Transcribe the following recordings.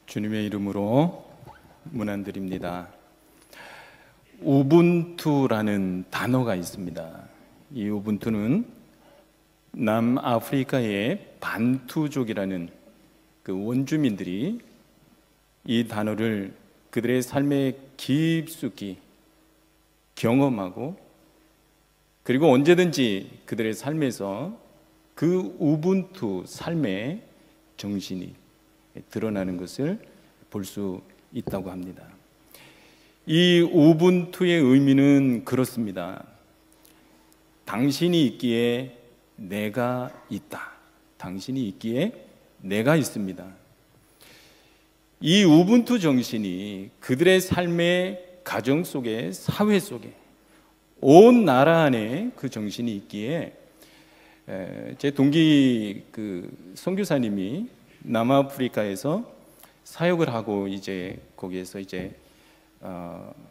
주님의 이름으로 문안드립니다. 우분투라는 단어가 있습니다. 이 우분투는 남아프리카의 반투족이라는 그 원주민들이 이 단어를 그들의 삶에 깊숙이 경험하고, 그리고 언제든지 그들의 삶에서 그 우분투 삶의 정신이 드러나는 것을 볼 수 있다고 합니다. 이 우분투의 의미는 그렇습니다. 당신이 있기에 내가 있다. 당신이 있기에 내가 있습니다. 이 우분투 정신이 그들의 삶의 가정 속에, 사회 속에, 온 나라 안에 그 정신이 있기에, 제 동기 선교사님이 남아프리카에서 사역을 하고 거기에서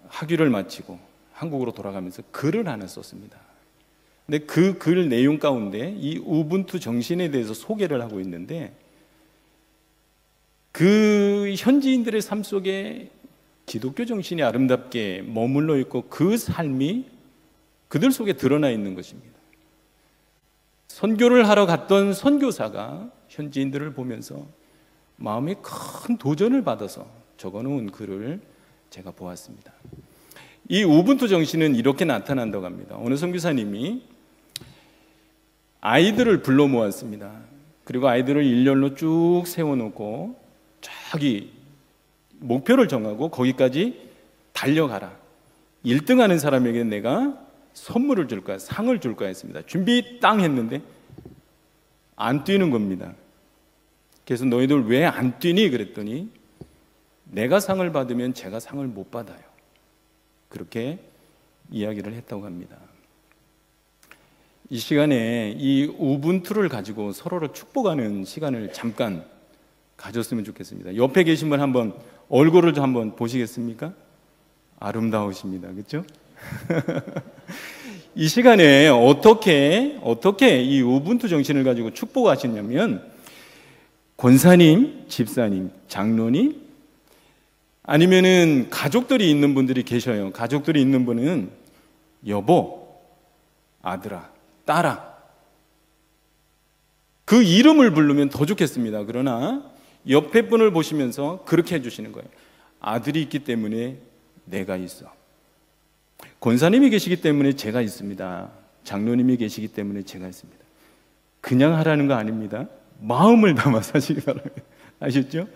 학위를 마치고 한국으로 돌아가면서 글을 하나 썼습니다. 근데 그 글 내용 가운데 이 우분투 정신에 대해서 소개를 하고 있는데, 그 현지인들의 삶 속에 기독교 정신이 아름답게 머물러 있고 그 삶이 그들 속에 드러나 있는 것입니다. 선교를 하러 갔던 선교사가 현지인들을 보면서 마음에 큰 도전을 받아서 적어놓은 글을 제가 보았습니다. 이 우분투 정신은 이렇게 나타난다고 합니다. 어느 선교사님이 아이들을 불러 모았습니다. 그리고 아이들을 일렬로 쭉 세워놓고 저기 목표를 정하고 거기까지 달려가라. 1등 하는 사람에게 내가 선물을 줄 거야, 상을 줄 거야 했습니다. 준비 땅 했는데 안 뛰는 겁니다. 그래서 너희들 왜 안 뛰니? 그랬더니 내가 상을 받으면 제가 상을 못 받아요. 그렇게 이야기를 했다고 합니다. 이 시간에 이 우분투를 가지고 서로를 축복하는 시간을 잠깐 가졌으면 좋겠습니다. 옆에 계신 분 한번 얼굴을 좀 한번 보시겠습니까? 아름다우십니다. 그렇죠? 이 시간에 어떻게 이 우분투 정신을 가지고 축복하시냐면, 권사님, 집사님, 장로님, 아니면은 가족들이 있는 분들이 계셔요. 가족들이 있는 분은 여보, 아들아, 딸아, 그 이름을 부르면 더 좋겠습니다. 그러나 옆에 분을 보시면서 그렇게 해주시는 거예요. 아들이 있기 때문에 내가 있어. 권사님이 계시기 때문에 제가 있습니다. 장로님이 계시기 때문에 제가 있습니다. 그냥 하라는 거 아닙니다. 마음을 담아서 하시기 바랍니다. 아셨죠?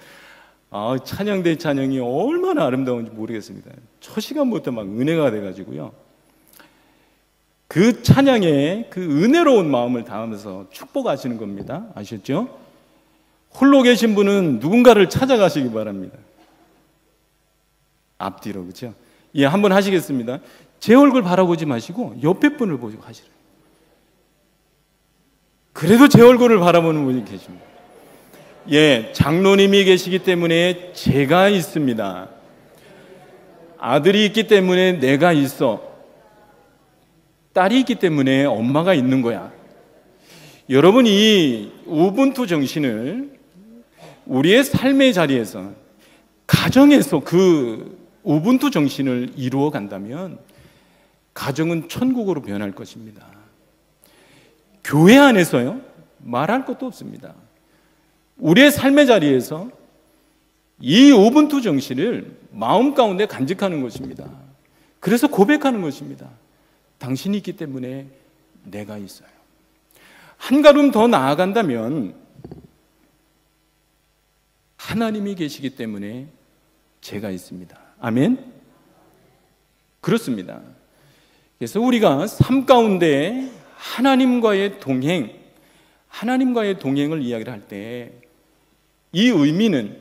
찬양 대 찬양이 얼마나 아름다운지 모르겠습니다. 첫 시간부터 막 은혜가 돼가지고요. 그 찬양에 그 은혜로운 마음을 담으면서 축복하시는 겁니다. 아셨죠? 홀로 계신 분은 누군가를 찾아가시기 바랍니다. 앞뒤로, 그렇죠? 예, 한번 하시겠습니다. 제 얼굴 바라보지 마시고 옆에 분을 보시고 하시래요. 그래도 제 얼굴을 바라보는 분이 계십니다. 예, 장로님이 계시기 때문에 제가 있습니다. 아들이 있기 때문에 내가 있어. 딸이 있기 때문에 엄마가 있는 거야. 여러분, 이 우분투 정신을 우리의 삶의 자리에서, 가정에서 그 우분투 정신을 이루어 간다면 가정은 천국으로 변할 것입니다. 교회 안에서요, 말할 것도 없습니다. 우리의 삶의 자리에서 이 우분투 정신을 마음 가운데 간직하는 것입니다. 그래서 고백하는 것입니다. 당신이 있기 때문에 내가 있어요. 한 걸음 더 나아간다면 하나님이 계시기 때문에 제가 있습니다. 아멘? 그렇습니다. 그래서 우리가 삶 가운데 하나님과의 동행을 이야기를 할 때 이 의미는,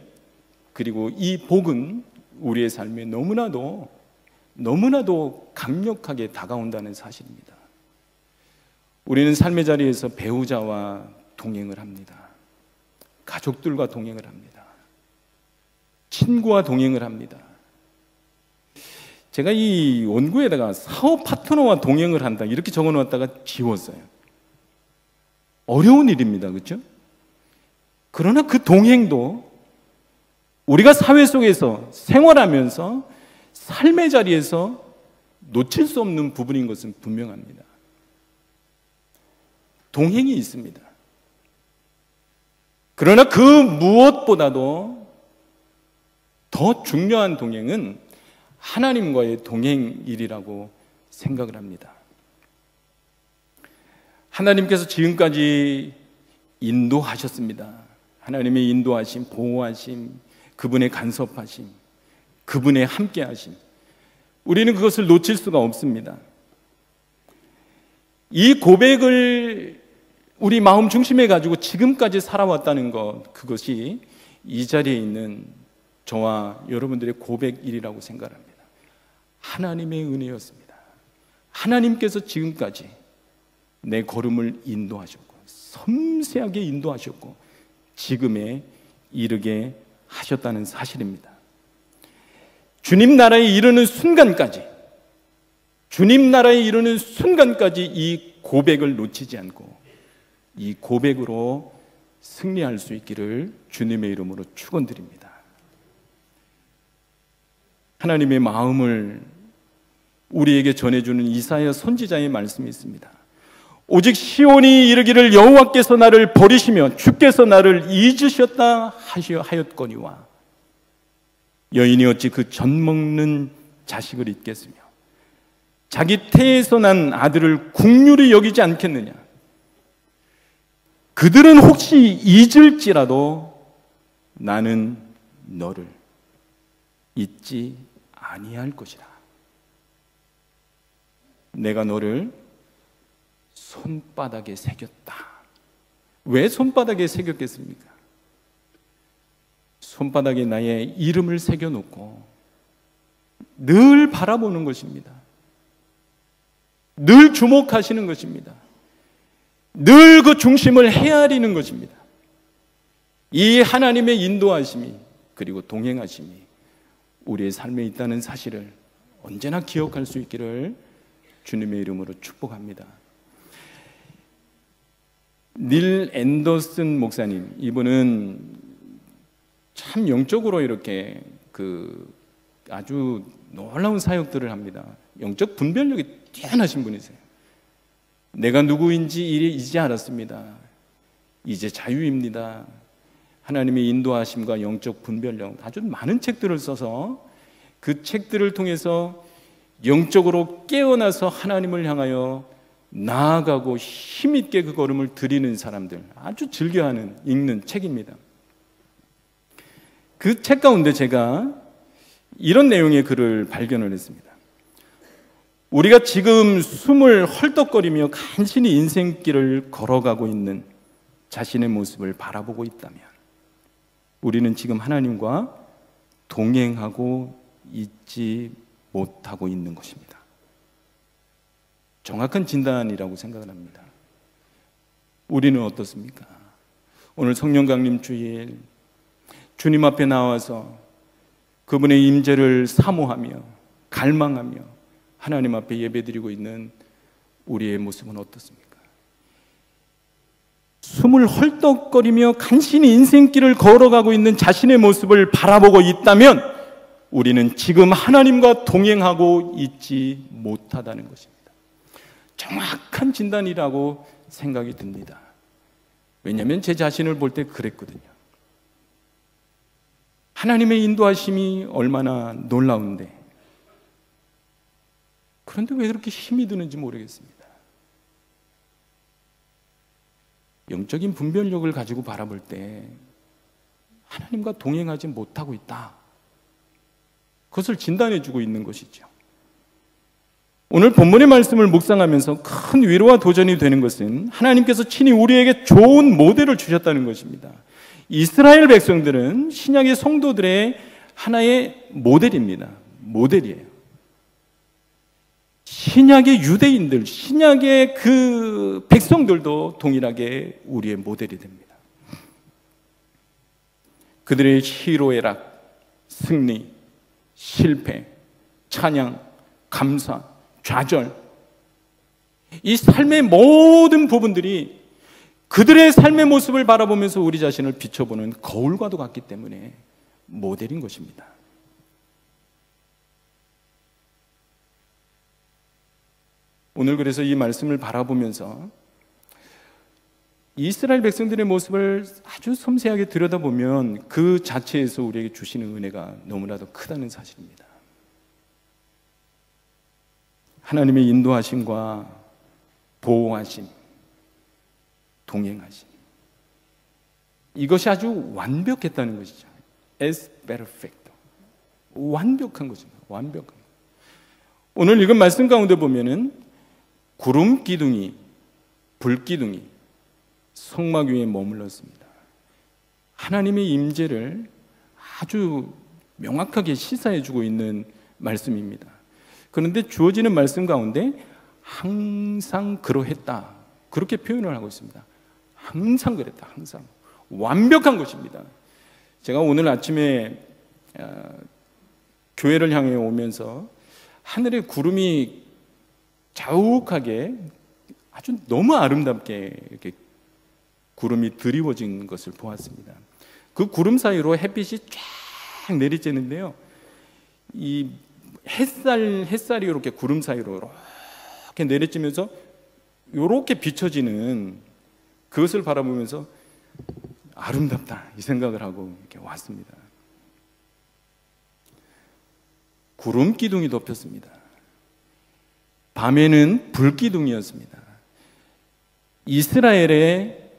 그리고 이 복은 우리의 삶에 너무나도 강력하게 다가온다는 사실입니다. 우리는 삶의 자리에서 배우자와 동행을 합니다. 가족들과 동행을 합니다. 친구와 동행을 합니다. 제가 이 원고에다가 사업 파트너와 동행을 한다 이렇게 적어놓았다가 지웠어요. 어려운 일입니다. 그렇죠? 그러나 그 동행도 우리가 사회 속에서 생활하면서 삶의 자리에서 놓칠 수 없는 부분인 것은 분명합니다. 동행이 있습니다. 그러나 그 무엇보다도 더 중요한 동행은 하나님과의 동행일이라고 생각을 합니다. 하나님께서 지금까지 인도하셨습니다. 하나님의 인도하심, 보호하심, 그분의 간섭하심, 그분의 함께하심, 우리는 그것을 놓칠 수가 없습니다. 이 고백을 우리 마음 중심에 가지고 지금까지 살아왔다는 것, 그것이 이 자리에 있는 저와 여러분들의 고백일이라고 생각합니다. 하나님의 은혜였습니다. 하나님께서 지금까지 내 걸음을 인도하셨고 섬세하게 인도하셨고 지금에 이르게 하셨다는 사실입니다. 주님 나라에 이르는 순간까지, 주님 나라에 이르는 순간까지 이 고백을 놓치지 않고 이 고백으로 승리할 수 있기를 주님의 이름으로 축원드립니다. 하나님의 마음을 우리에게 전해주는 이사야 선지자의 말씀이 있습니다. 오직 시온이 이르기를 여호와께서 나를 버리시며 주께서 나를 잊으셨다 하였거니와 여인이 어찌 그 젖먹는 자식을 잊겠으며 자기 태에서 난 아들을 국률이 여기지 않겠느냐. 그들은 혹시 잊을지라도 나는 너를 잊지 아니할 것이라. 내가 너를 손바닥에 새겼다. 왜 손바닥에 새겼겠습니까? 손바닥에 나의 이름을 새겨놓고 늘 바라보는 것입니다. 늘 주목하시는 것입니다. 늘 그 중심을 헤아리는 것입니다. 이 하나님의 인도하심이 그리고 동행하심이 우리의 삶에 있다는 사실을 언제나 기억할 수 있기를 주님의 이름으로 축복합니다. 닐 앤더슨 목사님, 이분은 참 영적으로 이렇게 아주 놀라운 사역들을 합니다. 영적 분별력이 뛰어나신 분이세요. 내가 누구인지 이제 알았습니다. 이제 자유입니다. 하나님의 인도하심과 영적 분별력, 아주 많은 책들을 써서 그 책들을 통해서 영적으로 깨어나서 하나님을 향하여 나아가고 힘있게 그 걸음을 들이는 사람들, 아주 즐겨하는, 읽는 책입니다. 그 책 가운데 제가 이런 내용의 글을 발견을 했습니다. 우리가 지금 숨을 헐떡거리며 간신히 인생길을 걸어가고 있는 자신의 모습을 바라보고 있다면 우리는 지금 하나님과 동행하고 있지 못하고 있는 것입니다. 정확한 진단이라고 생각을 합니다. 우리는 어떻습니까? 오늘 성령 강림 주일 주님 앞에 나와서 그분의 임재를 사모하며 갈망하며 하나님 앞에 예배드리고 있는 우리의 모습은 어떻습니까? 숨을 헐떡거리며 간신히 인생길을 걸어가고 있는 자신의 모습을 바라보고 있다면 우리는 지금 하나님과 동행하고 있지 못하다는 것입니다. 정확한 진단이라고 생각이 듭니다. 왜냐하면 제 자신을 볼 때 그랬거든요. 하나님의 인도하심이 얼마나 놀라운데 그런데 왜 그렇게 힘이 드는지 모르겠습니다. 영적인 분별력을 가지고 바라볼 때 하나님과 동행하지 못하고 있다. 그것을 진단해주고 있는 것이죠. 오늘 본문의 말씀을 묵상하면서 큰 위로와 도전이 되는 것은 하나님께서 친히 우리에게 좋은 모델을 주셨다는 것입니다. 이스라엘 백성들은 신약의 성도들의 하나의 모델입니다. 모델이에요. 신약의 유대인들, 신약의 그 백성들도 동일하게 우리의 모델이 됩니다. 그들의 희로애락, 승리, 실패, 찬양, 감사, 좌절, 이 삶의 모든 부분들이 그들의 삶의 모습을 바라보면서 우리 자신을 비춰보는 거울과도 같기 때문에 모델인 것입니다. 오늘 그래서 이 말씀을 바라보면서 이스라엘 백성들의 모습을 아주 섬세하게 들여다보면 그 자체에서 우리에게 주시는 은혜가 너무나도 크다는 사실입니다. 하나님의 인도하심과 보호하심, 동행하심, 이것이 아주 완벽했다는 것이죠. as perfecto, 완벽한 것입니다. 완벽한 것. 오늘 읽은 말씀 가운데 보면은 구름 기둥이, 불 기둥이 성막 위에 머물렀습니다. 하나님의 임재를 아주 명확하게 시사해주고 있는 말씀입니다. 그런데 주어지는 말씀 가운데 항상 그러했다, 그렇게 표현을 하고 있습니다. 항상 그랬다, 항상 완벽한 것입니다. 제가 오늘 아침에 교회를 향해 오면서 하늘에 구름이 자욱하게 아주 너무 아름답게 이렇게 구름이 드리워진 것을 보았습니다. 그 구름 사이로 햇빛이 쫙 내리쬐는데요, 이 햇살이 이렇게 구름 사이로 이렇게 내리쬐면서 이렇게 비춰지는 그것을 바라보면서 아름답다, 이 생각을 하고 이렇게 왔습니다. 구름 기둥이 덮였습니다. 밤에는 불 기둥이었습니다. 이스라엘의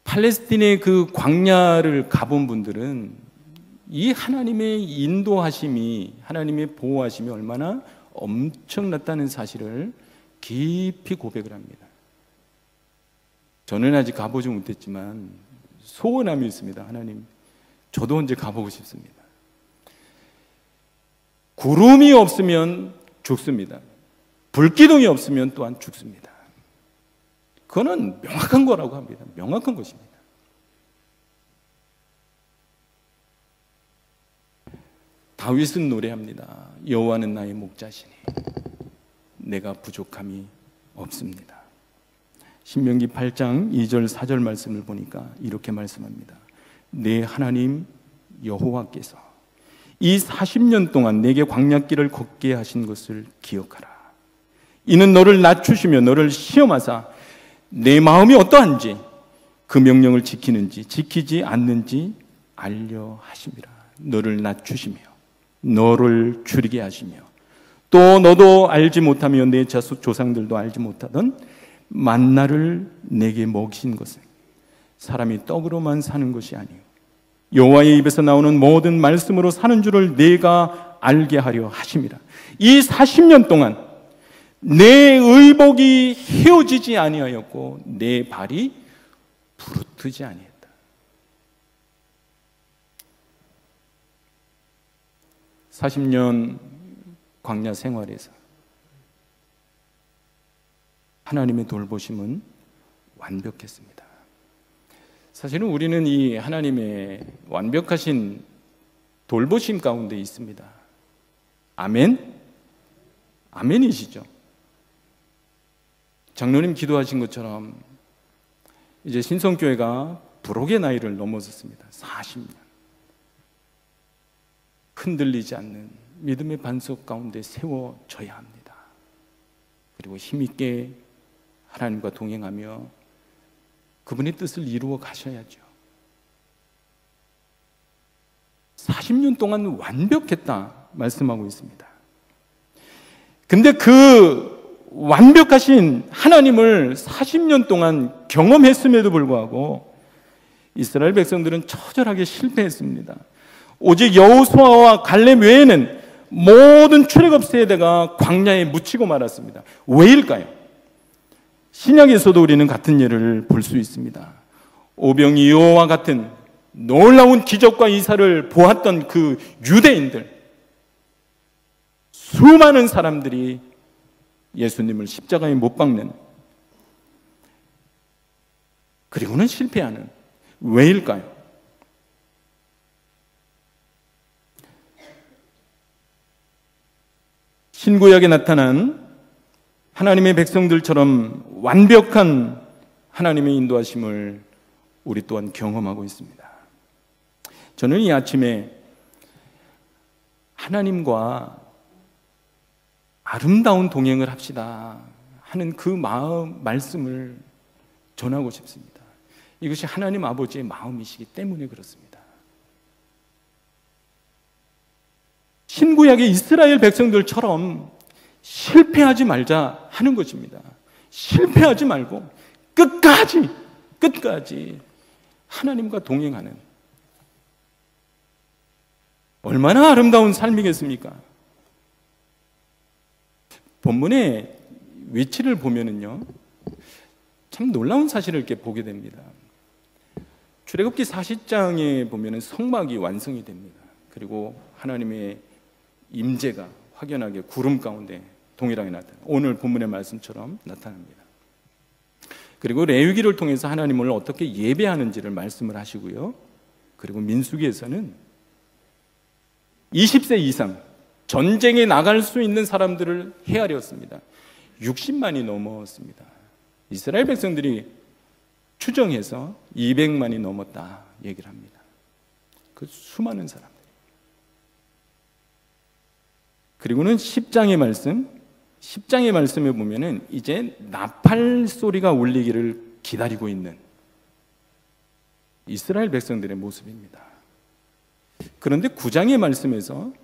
팔레스틴의 그 광야를 가본 분들은 이 하나님의 인도하심이, 하나님의 보호하심이 얼마나 엄청났다는 사실을 깊이 고백을 합니다. 저는 아직 가보지 못했지만 소원함이 있습니다. 하나님, 저도 언제 가보고 싶습니다. 구름이 없으면 죽습니다. 불기둥이 없으면 또한 죽습니다. 그거는 명확한 거라고 합니다. 명확한 것입니다. 다윗은 노래합니다. 여호와는 나의 목자시니 내가 부족함이 없습니다. 신명기 8장 2절 4절 말씀을 보니까 이렇게 말씀합니다. 내 하나님 여호와께서 이 40년 동안 내게 광야길을 걷게 하신 것을 기억하라. 이는 너를 낮추시며 너를 시험하사 내 마음이 어떠한지 그 명령을 지키는지 지키지 않는지 알려 하심이라. 너를 낮추시며 너를 줄이게 하시며 또 너도 알지 못하며 내 조상들도 알지 못하던 만나를 내게 먹이신 것은 사람이 떡으로만 사는 것이 아니요 여호와의 입에서 나오는 모든 말씀으로 사는 줄을 내가 알게 하려 하심이라. 이 40년 동안 내 의복이 헤어지지 아니하였고 내 발이 부르트지 아니했다. (40년) 광야 생활에서 하나님의 돌보심은 완벽했습니다. 사실은 우리는 이 하나님의 완벽하신 돌보심 가운데 있습니다. 아멘? 아멘이시죠? 장로님 기도하신 것처럼 이제 신성교회가 부록의 나이를 넘어섰습니다. 40년. 흔들리지 않는 믿음의 반석 가운데 세워져야 합니다. 그리고 힘있게 하나님과 동행하며 그분의 뜻을 이루어 가셔야죠. 40년 동안 완벽했다 말씀하고 있습니다. 근데 그 완벽하신 하나님을 40년 동안 경험했음에도 불구하고 이스라엘 백성들은 처절하게 실패했습니다. 오직 여호수아와 갈렙 외에는 모든 출애굽 세대가 광야에 묻히고 말았습니다. 왜일까요? 신약에서도 우리는 같은 예를 볼 수 있습니다. 오병이어와 같은 놀라운 기적과 이사를 보았던 그 유대인들, 수많은 사람들이 예수님을 십자가에 못 박는, 그리고는 실패하는, 왜일까요? 신구약에 나타난 하나님의 백성들처럼 완벽한 하나님의 인도하심을 우리 또한 경험하고 있습니다. 저는 이 아침에 하나님과 아름다운 동행을 합시다 하는 그 말씀을 전하고 싶습니다. 이것이 하나님 아버지의 마음이시기 때문에 그렇습니다. 신구약의 이스라엘 백성들처럼 실패하지 말자 하는 것입니다. 실패하지 말고 끝까지 하나님과 동행하는, 얼마나 아름다운 삶이겠습니까? 본문의 위치를 보면은요, 참 놀라운 사실을 이렇게 보게 됩니다. 출애굽기 40장에 보면은 성막이 완성이 됩니다. 그리고 하나님의 임재가 확연하게 구름 가운데 동일하게 나타나요. 오늘 본문의 말씀처럼 나타납니다. 그리고 레위기를 통해서 하나님을 어떻게 예배하는지를 말씀을 하시고요. 그리고 민수기에서는 20세 이상 전쟁에 나갈 수 있는 사람들을 헤아렸습니다. 60만이 넘었습니다. 이스라엘 백성들이 추정해서 200만이 넘었다 얘기를 합니다. 그 수많은 사람들. 그리고는 10장의 말씀에 보면은 이제 나팔 소리가 울리기를 기다리고 있는 이스라엘 백성들의 모습입니다. 그런데 9장의 말씀에서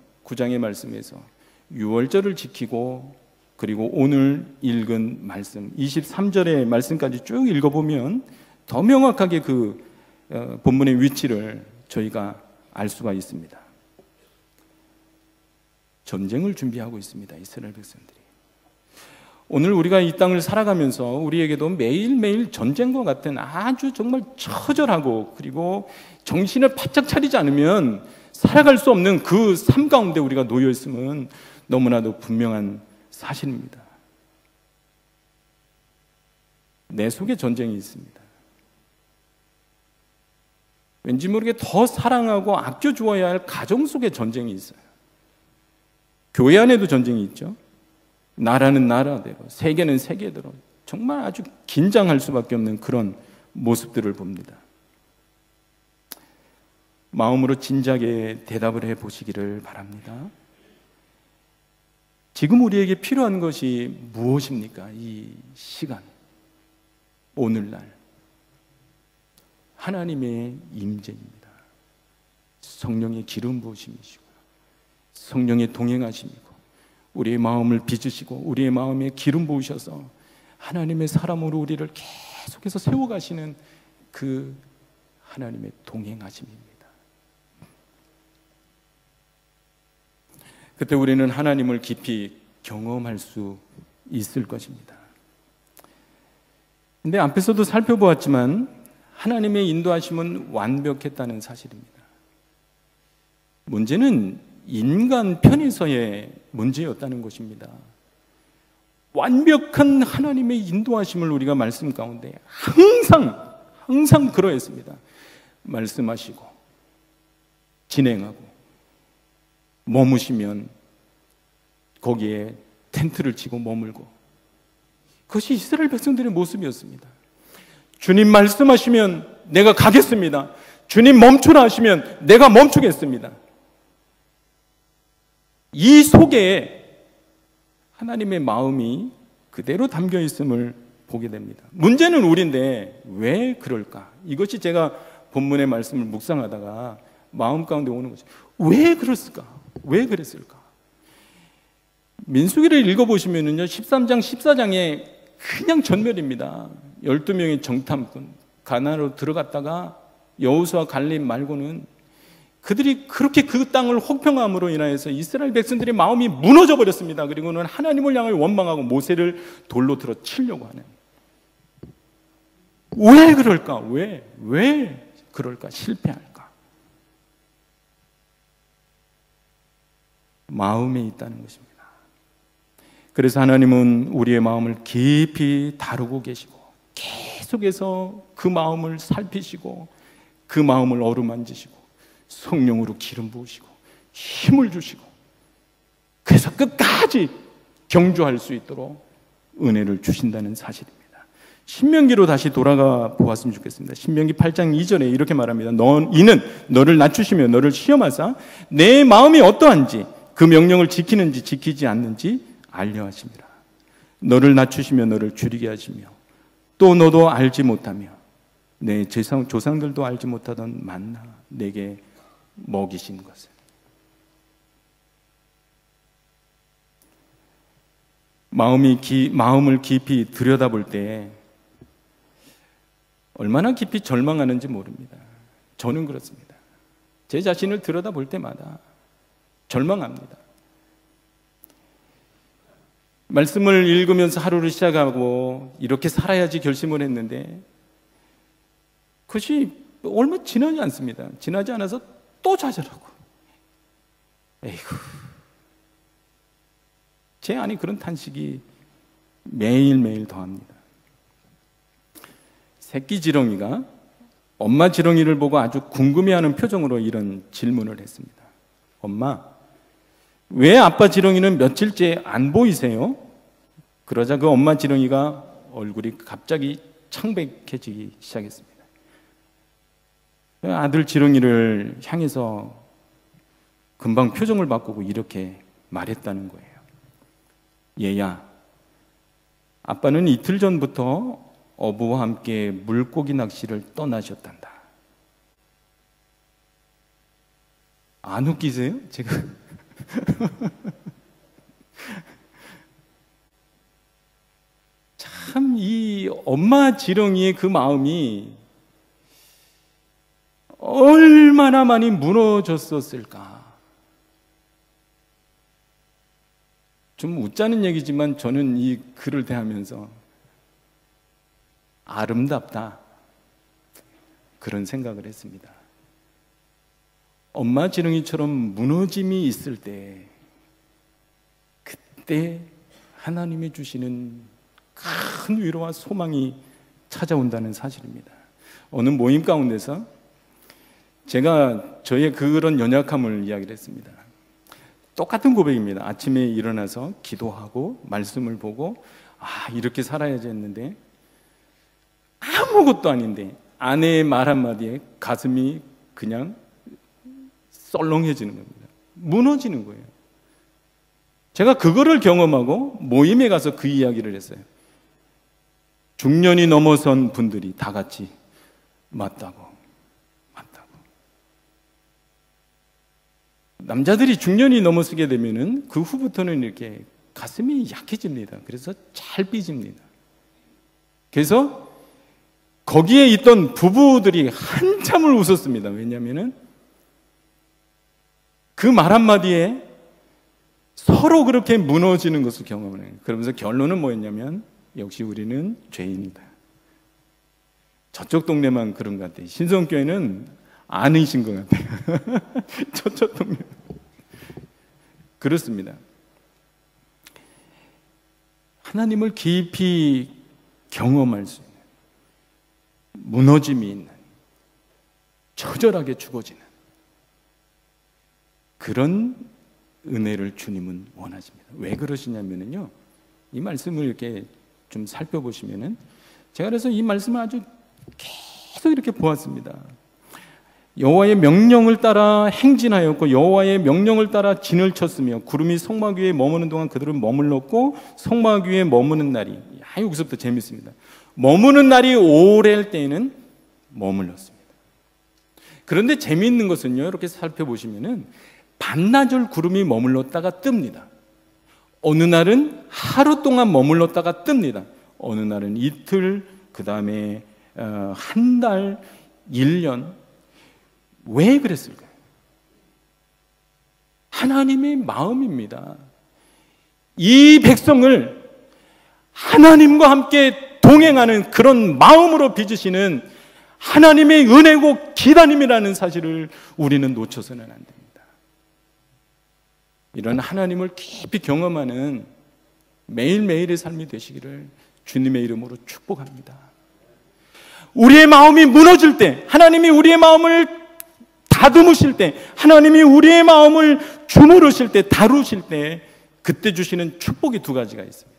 유월절을 지키고, 그리고 오늘 읽은 말씀 23절의 말씀까지 쭉 읽어보면 더 명확하게 그 본문의 위치를 저희가 알 수가 있습니다. 전쟁을 준비하고 있습니다. 이스라엘 백성들이. 오늘 우리가 이 땅을 살아가면서 우리에게도 매일매일 전쟁과 같은 아주 정말 처절하고, 그리고 정신을 바짝 차리지 않으면 살아갈 수 없는 그 삶 가운데 우리가 놓여 있음은 너무나도 분명한 사실입니다. 내 속에 전쟁이 있습니다. 왠지 모르게 더 사랑하고 아껴주어야 할 가정 속에 전쟁이 있어요. 교회 안에도 전쟁이 있죠. 나라는 나라대로, 세계는 세계대로 정말 아주 긴장할 수밖에 없는 그런 모습들을 봅니다. 마음으로 진지하게 대답을 해보시기를 바랍니다. 지금 우리에게 필요한 것이 무엇입니까? 이 시간, 오늘날 하나님의 임재입니다. 성령의 기름 부으심이시고 성령의 동행하심이고, 우리의 마음을 빚으시고 우리의 마음에 기름 부으셔서 하나님의 사람으로 우리를 계속해서 세워가시는 그 하나님의 동행하심입니다. 그때 우리는 하나님을 깊이 경험할 수 있을 것입니다. 근데 앞에서도 살펴보았지만 하나님의 인도하심은 완벽했다는 사실입니다. 문제는 인간 편에서의 문제였다는 것입니다. 완벽한 하나님의 인도하심을 우리가 말씀 가운데 항상 그러했습니다. 말씀하시고 진행하고 머무시면 거기에 텐트를 치고 머물고, 그것이 이스라엘 백성들의 모습이었습니다. 주님 말씀하시면 내가 가겠습니다. 주님 멈추라 하시면 내가 멈추겠습니다. 이 속에 하나님의 마음이 그대로 담겨 있음을 보게 됩니다. 문제는 우리인데 왜 그럴까? 이것이 제가 본문의 말씀을 묵상하다가 마음 가운데 오는 거죠. 왜 그랬을까? 왜 그랬을까? 민수기를 읽어보시면은요, 13장, 14장에 그냥 전멸입니다. 12명의 정탐꾼, 가나안으로 들어갔다가 여호수아 갈렙 말고는 그들이 그렇게 그 땅을 혹평함으로 인하여서 이스라엘 백성들의 마음이 무너져 버렸습니다. 그리고는 하나님을 향해 원망하고 모세를 돌로 들어 치려고 하는. 왜 그럴까? 왜 그럴까? 실패할까? 마음에 있다는 것입니다. 그래서 하나님은 우리의 마음을 깊이 다루고 계시고 계속해서 그 마음을 살피시고 그 마음을 어루만지시고 성령으로 기름 부으시고 힘을 주시고, 그래서 끝까지 경주할 수 있도록 은혜를 주신다는 사실입니다. 신명기로 다시 돌아가 보았으면 좋겠습니다. 신명기 8장 2절에 이렇게 말합니다. 이는 너를 낮추시며 너를 시험하사 내 마음이 어떠한지 그 명령을 지키는지 지키지 않는지 알려 하심이라. 너를 낮추시며 너를 줄이게 하시며 또 너도 알지 못하며 내 조상들도 알지 못하던 만나 내게 먹이신 것을. 마음을 깊이 들여다볼 때 얼마나 깊이 절망하는지 모릅니다. 저는 그렇습니다. 제 자신을 들여다볼 때마다 절망합니다. 말씀을 읽으면서 하루를 시작하고 이렇게 살아야지 결심을 했는데 그것이 얼마 지나지 않습니다. 지나지 않아서 또 좌절하고, 에이구, 제 안에 그런 탄식이 매일매일 더합니다. 새끼 지렁이가 엄마 지렁이를 보고 아주 궁금해하는 표정으로 이런 질문을 했습니다. 엄마, 왜 아빠 지렁이는 며칠째 안 보이세요? 그러자 그 엄마 지렁이가 얼굴이 갑자기 창백해지기 시작했습니다. 아들 지렁이를 향해서 금방 표정을 바꾸고 이렇게 말했다는 거예요. 얘야, 아빠는 이틀 전부터 어부와 함께 물고기 낚시를 떠나셨단다. 안 웃기세요? 제가 참 이 엄마 지렁이의 그 마음이 얼마나 많이 무너졌었을까. 좀 웃자는 얘기지만 저는 이 글을 대하면서 아름답다, 그런 생각을 했습니다. 엄마 지렁이처럼 무너짐이 있을 때 그때 하나님이 주시는 큰 위로와 소망이 찾아온다는 사실입니다. 어느 모임 가운데서 제가 저의 그런 연약함을 이야기를 했습니다. 똑같은 고백입니다. 아침에 일어나서 기도하고 말씀을 보고 이렇게 살아야지 했는데 아무것도 아닌데 아내의 말 한마디에 가슴이 그냥 썰렁해지는 겁니다. 무너지는 거예요. 제가 그거를 경험하고 모임에 가서 그 이야기를 했어요. 중년이 넘어선 분들이 다 같이 맞다고. 남자들이 중년이 넘어서게 되면은 그 후부터는 이렇게 가슴이 약해집니다. 그래서 잘 삐집니다. 그래서 거기에 있던 부부들이 한참을 웃었습니다. 왜냐하면은 그 말 한마디에 서로 그렇게 무너지는 것을 경험을 해요. 그러면서 결론은 뭐였냐면 역시 우리는 죄인이다. 저쪽 동네만 그런 것 같아요. 신성교회는 아니신 것 같아요. 저쪽 동네. 그렇습니다. 하나님을 깊이 경험할 수 있는, 무너짐이 있는, 처절하게 죽어지는 그런 은혜를 주님은 원하십니다. 왜 그러시냐면요, 이 말씀을 이렇게 좀 살펴보시면은, 제가 그래서 이 말씀을 아주 계속 이렇게 보았습니다. 여호와의 명령을 따라 행진하였고 여호와의 명령을 따라 진을 쳤으며 구름이 성막 위에 머무는 동안 그들은 머물렀고 성막 위에 머무는 날이, 여기서부터 재밌습니다. 머무는 날이 오래일 때에는 머물렀습니다. 그런데 재미있는 것은요, 이렇게 살펴보시면은 반나절 구름이 머물렀다가 뜹니다. 어느 날은 하루 동안 머물렀다가 뜹니다. 어느 날은 이틀, 그 다음에 한 달, 1년. 왜 그랬을까요? 하나님의 마음입니다. 이 백성을 하나님과 함께 동행하는 그런 마음으로 빚으시는 하나님의 은혜고 기다림이라는 사실을 우리는 놓쳐서는 안 됩니다. 이런 하나님을 깊이 경험하는 매일매일의 삶이 되시기를 주님의 이름으로 축복합니다. 우리의 마음이 무너질 때, 하나님이 우리의 마음을 다듬으실 때, 하나님이 우리의 마음을 주무르실 때, 다루실 때, 그때 주시는 축복이 두 가지가 있습니다.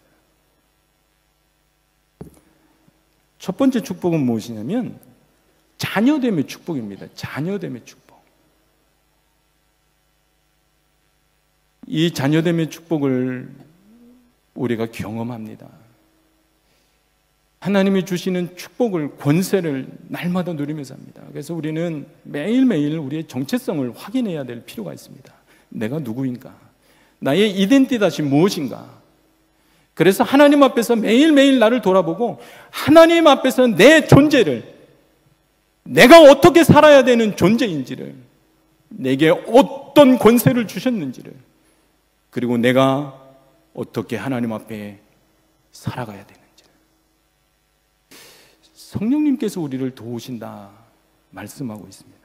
첫 번째 축복은 무엇이냐면 자녀됨의 축복입니다. 자녀됨의 축복. 이 자녀됨의 축복을 우리가 경험합니다. 하나님이 주시는 축복을, 권세를 날마다 누리면서 합니다. 그래서 우리는 매일매일 우리의 정체성을 확인해야 될 필요가 있습니다. 내가 누구인가? 나의 이덴티티가 무엇인가? 그래서 하나님 앞에서 매일매일 나를 돌아보고 하나님 앞에서 내 존재를, 내가 어떻게 살아야 되는 존재인지를, 내게 어떤 권세를 주셨는지를, 그리고 내가 어떻게 하나님 앞에 살아가야 되는지를, 성령님께서 우리를 도우신다 말씀하고 있습니다.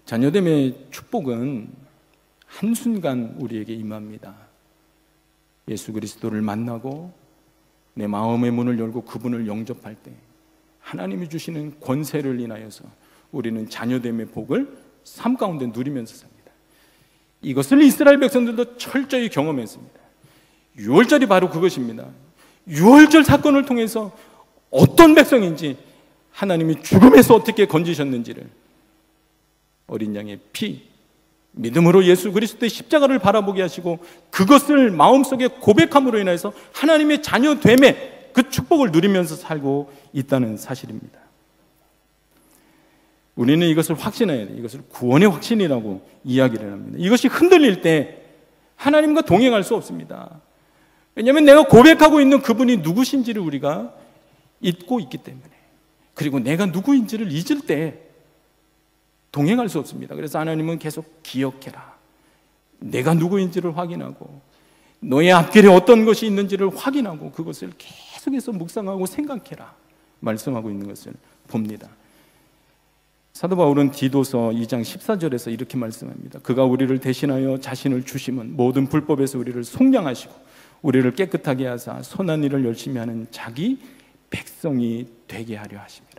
자녀됨의 축복은 한순간 우리에게 임합니다. 예수 그리스도를 만나고 내 마음의 문을 열고 그분을 영접할 때 하나님이 주시는 권세를 인하여서 우리는 자녀됨의 복을 삶 가운데 누리면서 삽니다. 이것을 이스라엘 백성들도 철저히 경험했습니다. 유월절이 바로 그것입니다. 유월절 사건을 통해서 어떤 백성인지, 하나님이 죽음에서 어떻게 건지셨는지를, 어린 양의 피, 믿음으로 예수 그리스도의 십자가를 바라보게 하시고 그것을 마음속에 고백함으로 인해서 하나님의 자녀됨의 그 축복을 누리면서 살고 있다는 사실입니다. 우리는 이것을 확신해야 돼요. 이것을 구원의 확신이라고 이야기를 합니다. 이것이 흔들릴 때 하나님과 동행할 수 없습니다. 왜냐하면 내가 고백하고 있는 그분이 누구신지를 우리가 잊고 있기 때문에, 그리고 내가 누구인지를 잊을 때 동행할 수 없습니다. 그래서 하나님은 계속 기억해라. 내가 누구인지를 확인하고 너의 앞길에 어떤 것이 있는지를 확인하고 그것을 계속해서 묵상하고 생각해라 말씀하고 있는 것을 봅니다. 사도 바울은 디도서 2장 14절에서 이렇게 말씀합니다. 그가 우리를 대신하여 자신을 주심은 모든 불법에서 우리를 속량하시고 우리를 깨끗하게 하사 선한 일을 열심히 하는 자기 백성이 되게 하려 하십니다.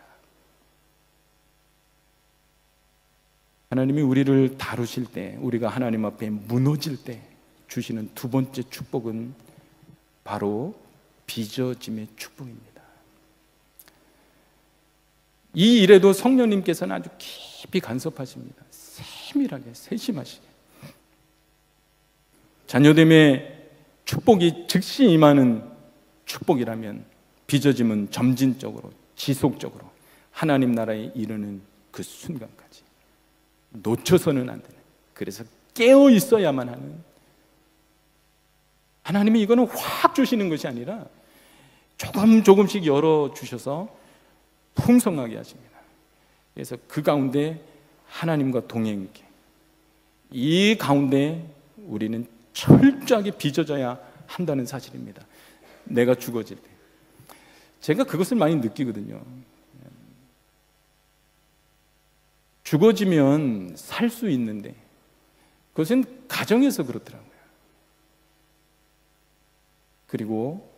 하나님이 우리를 다루실 때, 우리가 하나님 앞에 무너질 때 주시는 두 번째 축복은 바로 빚어짐의 축복입니다. 이 일에도 성령님께서는 아주 깊이 간섭하십니다. 세밀하게, 세심하시게. 자녀됨의 축복이 즉시 임하는 축복이라면 빚어짐은 점진적으로, 지속적으로 하나님 나라에 이르는 그 순간까지 놓쳐서는 안 되는, 그래서 깨어 있어야만 하는, 하나님이 이거는 확 주시는 것이 아니라 조금씩 열어주셔서 풍성하게 하십니다. 그래서 그 가운데 하나님과 동행하게, 이 가운데 우리는 철저하게 빚어져야 한다는 사실입니다. 내가 죽어질 때 제가 그것을 많이 느끼거든요. 죽어지면 살 수 있는데 그것은 가정에서 그렇더라고요. 그리고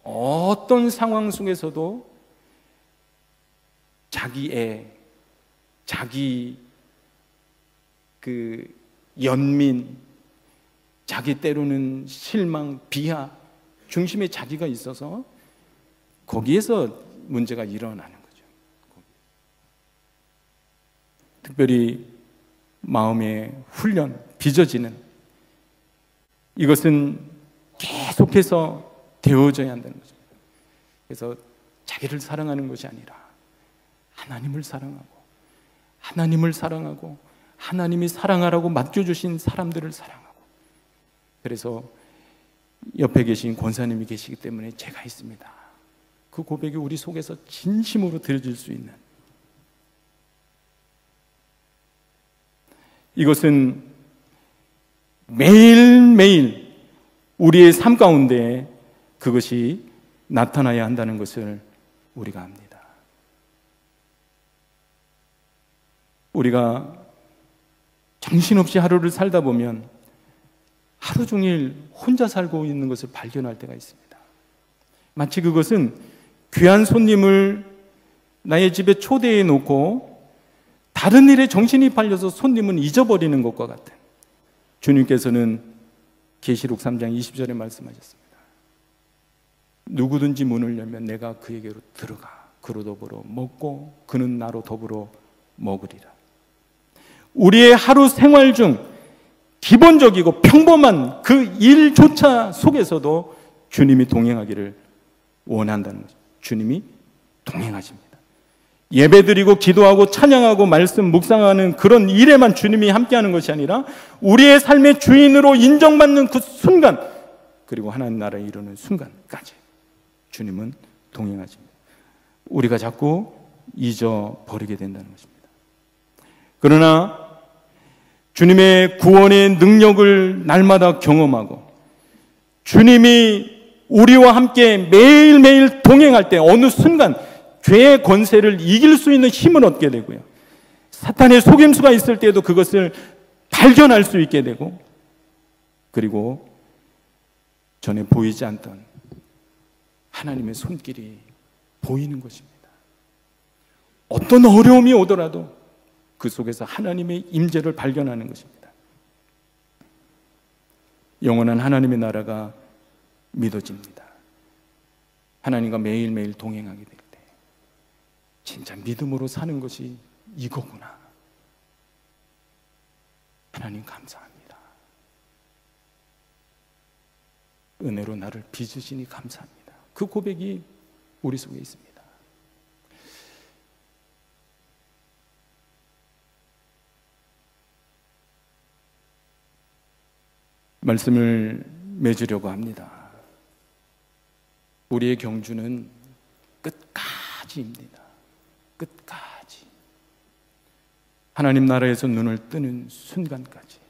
어떤 상황 속에서도 자기 애, 자기 그 연민, 자기 때로는 실망, 비하 중심에 자기가 있어서 거기에서 문제가 일어나는 거죠. 특별히 마음의 훈련, 빚어지는, 이것은 계속해서 되어져야 한다는 거죠. 그래서 자기를 사랑하는 것이 아니라 하나님을 사랑하고, 하나님을 사랑하고, 하나님이 사랑하라고 맡겨주신 사람들을 사랑하고, 그래서 옆에 계신 권사님이 계시기 때문에 제가 있습니다. 그 고백이 우리 속에서 진심으로 들어질 수 있는, 이것은 매일매일 우리의 삶 가운데 그것이 나타나야 한다는 것을 우리가 압니다. 우리가 정신없이 하루를 살다 보면 하루 종일 혼자 살고 있는 것을 발견할 때가 있습니다. 마치 그것은 귀한 손님을 나의 집에 초대해 놓고 다른 일에 정신이 팔려서 손님은 잊어버리는 것과 같은, 주님께서는 계시록 3장 20절에 말씀하셨습니다. 누구든지 문을 열면 내가 그에게로 들어가 그로 더불어 먹고 그는 나로 더불어 먹으리라. 우리의 하루 생활 중 기본적이고 평범한 그 일조차 속에서도 주님이 동행하기를 원한다는 거죠. 주님이 동행하십니다. 예배드리고 기도하고 찬양하고 말씀 묵상하는 그런 일에만 주님이 함께하는 것이 아니라 우리의 삶의 주인으로 인정받는 그 순간, 그리고 하나님 나라에 이르는 순간까지 주님은 동행하십니다. 우리가 자꾸 잊어버리게 된다는 것입니다. 그러나 주님의 구원의 능력을 날마다 경험하고 주님이 우리와 함께 매일매일 동행할 때 어느 순간 죄의 권세를 이길 수 있는 힘을 얻게 되고요, 사탄의 속임수가 있을 때도 그것을 발견할 수 있게 되고, 그리고 전에 보이지 않던 하나님의 손길이 보이는 것입니다. 어떤 어려움이 오더라도 그 속에서 하나님의 임재를 발견하는 것입니다. 영원한 하나님의 나라가 믿어집니다. 하나님과 매일매일 동행하게 될 때 진짜 믿음으로 사는 것이 이거구나. 하나님 감사합니다. 은혜로 나를 빚으시니 감사합니다. 그 고백이 우리 속에 있습니다. 말씀을 맺으려고 합니다. 우리의 경주는 끝까지입니다. 끝까지. 하나님 나라에서 눈을 뜨는 순간까지.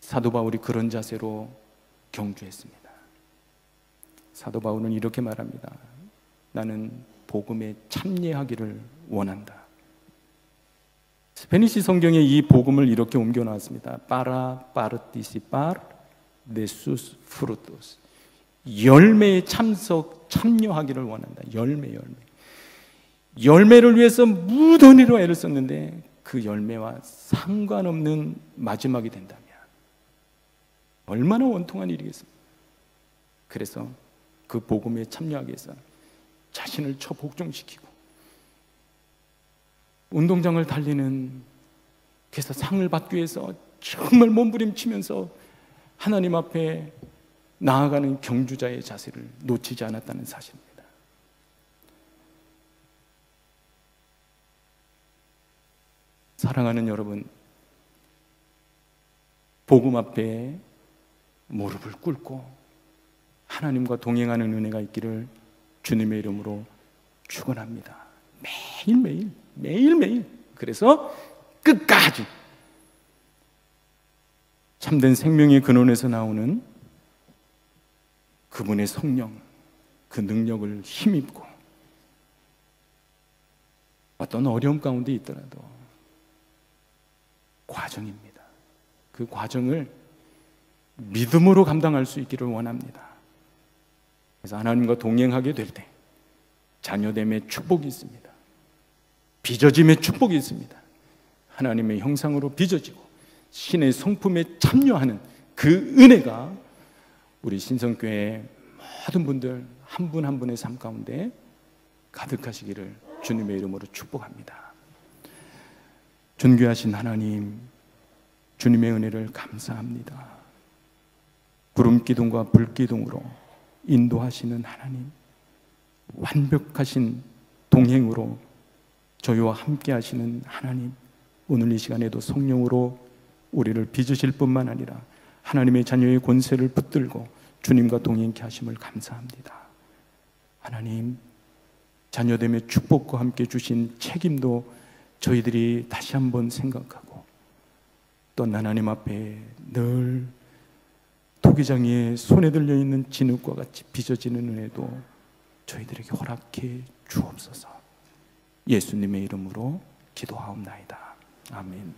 사도 바울이 그런 자세로 경주했습니다. 사도 바울은 이렇게 말합니다. 나는 복음에 참여하기를 원한다. 스페니시 성경에 이 복음을 이렇게 옮겨 놨습니다. Para participar de sus frutos. 열매에 참여하기를 원한다. 열매를 위해서 무던히로 애를 썼는데 그 열매와 상관없는 마지막이 된다면 얼마나 원통한 일이겠습니까? 그래서 그 복음에 참여하기 위해서 자신을 처복종시키고 운동장을 달리는, 그래서 상을 받기 위해서 정말 몸부림치면서 하나님 앞에 나아가는 경주자의 자세를 놓치지 않았다는 사실입니다. 사랑하는 여러분, 복음 앞에 무릎을 꿇고 하나님과 동행하는 은혜가 있기를 주님의 이름으로 축원합니다. 매일매일. 그래서 끝까지 참된 생명의 근원에서 나오는 그분의 성령, 그 능력을 힘입고 어떤 어려움 가운데 있더라도 과정입니다. 그 과정을 믿음으로 감당할 수 있기를 원합니다. 그래서 하나님과 동행하게 될 때 자녀됨의 축복이 있습니다. 빚어짐의 축복이 있습니다. 하나님의 형상으로 빚어지고 신의 성품에 참여하는 그 은혜가 우리 신성교회 모든 분들 한 분 한 분의 삶 가운데 가득하시기를 주님의 이름으로 축복합니다. 존귀하신 하나님, 주님의 은혜를 감사합니다. 구름기둥과 불기둥으로 인도하시는 하나님, 완벽하신 동행으로 저희와 함께 하시는 하나님, 오늘 이 시간에도 성령으로 우리를 빚으실 뿐만 아니라 하나님의 자녀의 권세를 붙들고 주님과 동행케 하심을 감사합니다. 하나님, 자녀됨의 축복과 함께 주신 책임도 저희들이 다시 한번 생각하고 또 하나님 앞에 늘 토기장이의 손에 들려있는 진흙과 같이 빚어지는 은혜도 저희들에게 허락해 주옵소서. 예수님의 이름으로 기도하옵나이다. 아멘.